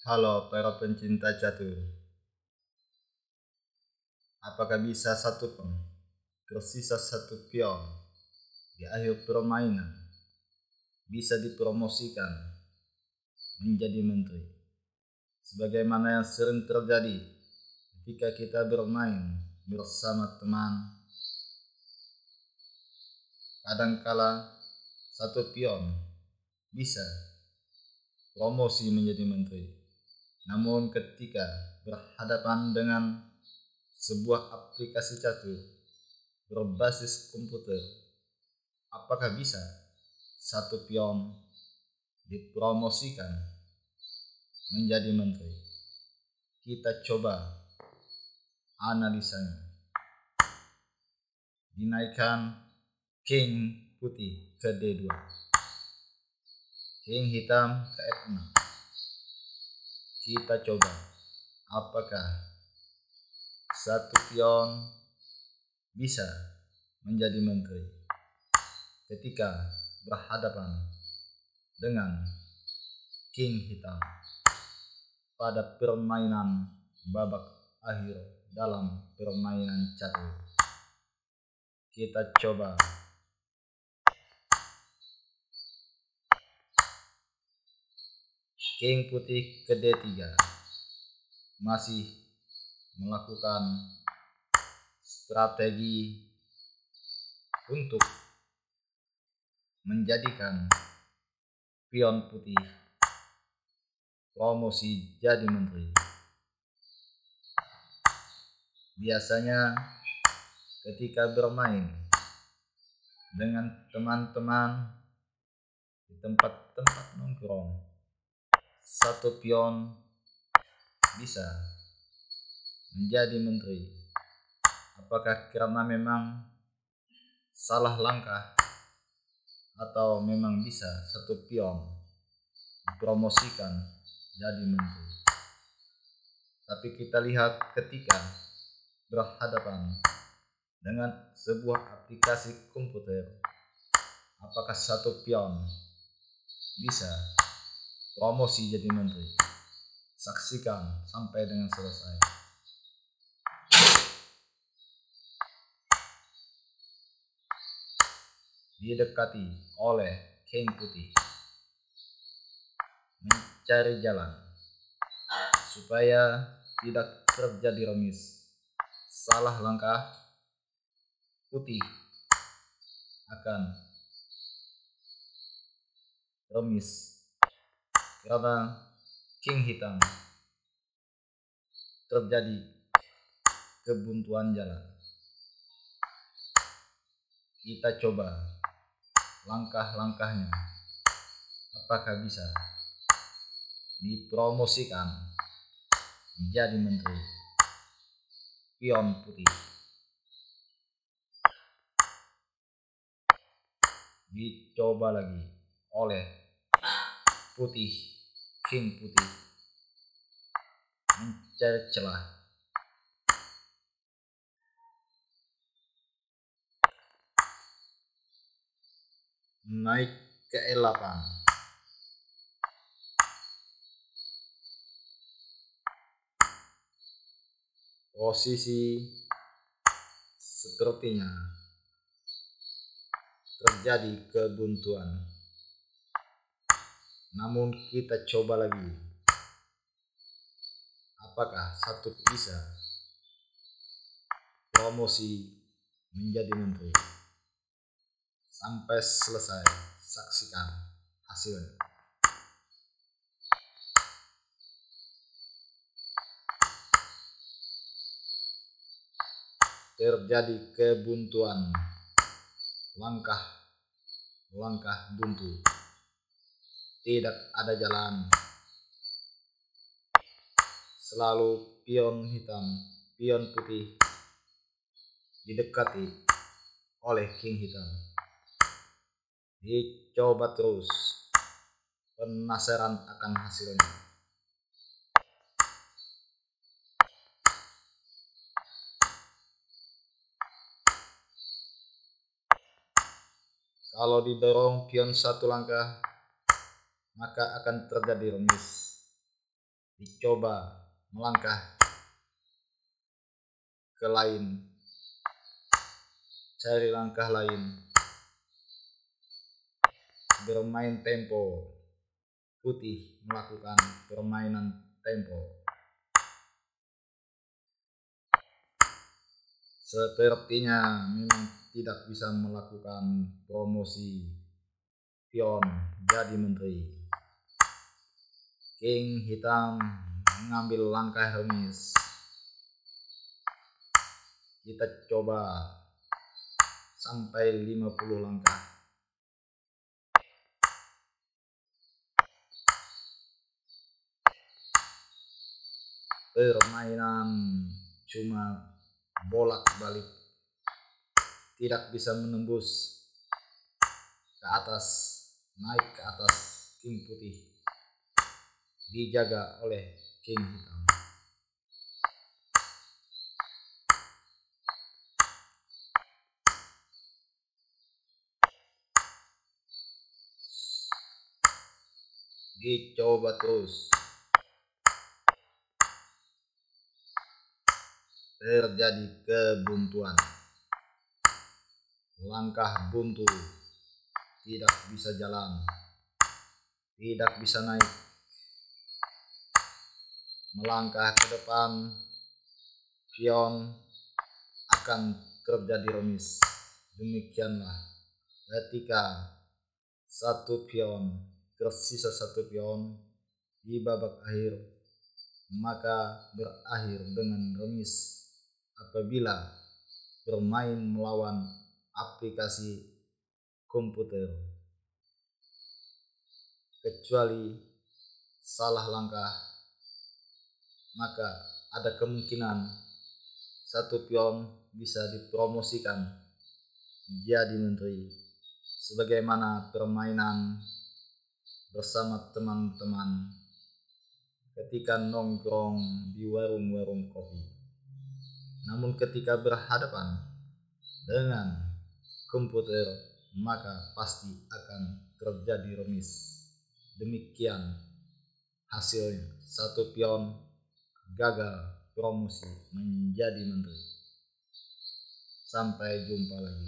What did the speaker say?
Halo para pencinta catur, apakah bisa satu pun tersisa satu pion di akhir permainan bisa dipromosikan menjadi menteri? Sebagaimana yang sering terjadi ketika kita bermain bersama teman, kadangkala satu pion bisa promosi menjadi menteri. Namun ketika berhadapan dengan sebuah aplikasi catur berbasis komputer, apakah bisa satu pion dipromosikan menjadi menteri? Kita coba analisanya. Dinaikkan king putih ke D2, king hitam ke F6. Kita coba apakah satu pion bisa menjadi menteri ketika berhadapan dengan king hitam pada permainan babak akhir dalam permainan catur. Kita coba king putih ke D3, masih melakukan strategi untuk menjadikan pion putih promosi jadi menteri. Biasanya ketika bermain dengan teman-teman di tempat-tempat nongkrong, satu pion bisa menjadi menteri. Apakah karena memang salah langkah atau memang bisa satu pion dipromosikan jadi menteri? Tapi kita lihat ketika berhadapan dengan sebuah aplikasi komputer, apakah satu pion bisa promosi jadi menteri? Saksikan sampai dengan selesai. Didekati oleh king putih, mencari jalan supaya tidak terjadi remis. Salah langkah, putih akan remis karena king hitam terjadi kebuntuan jalan. Kita coba langkah-langkahnya, apakah bisa dipromosikan menjadi menteri pion putih. Dicoba lagi oleh putih, king putih mencari celah. Naik ke E8, posisi sepertinya terjadi kebuntuan. Namun kita coba lagi, apakah satu bisa promosi menjadi menteri? Sampai selesai, saksikan hasilnya. Terjadi kebuntuan, langkah buntu, tidak ada jalan. Selalu pion hitam, pion putih didekati oleh king hitam. Dicoba terus, penasaran akan hasilnya. Kalau didorong pion satu langkah, maka akan terjadi remis. dicoba melangkah ke lain, cari langkah lain, bermain tempo. Putih melakukan permainan tempo. Sepertinya memang tidak bisa melakukan promosi pion jadi menteri. King hitam mengambil langkah remis. Kita coba sampai 50 langkah. Permainan cuma bolak-balik, tidak bisa menembus ke atas, naik ke atas. King putih dijaga oleh king hitam. Dicoba terus. Terjadi kebuntuan. Langkah buntu, tidak bisa jalan, tidak bisa naik. Melangkah ke depan, pion akan terjadi remis. Demikianlah ketika tersisa satu pion di babak akhir, maka berakhir dengan remis apabila bermain melawan aplikasi komputer, kecuali salah langkah, maka ada kemungkinan satu pion bisa dipromosikan jadi menteri, sebagaimana permainan bersama teman-teman ketika nongkrong di warung-warung kopi. Namun ketika berhadapan dengan komputer, maka pasti akan terjadi remis. Demikian hasilnya, satu pion gagal promosi menjadi menteri. Sampai jumpa lagi.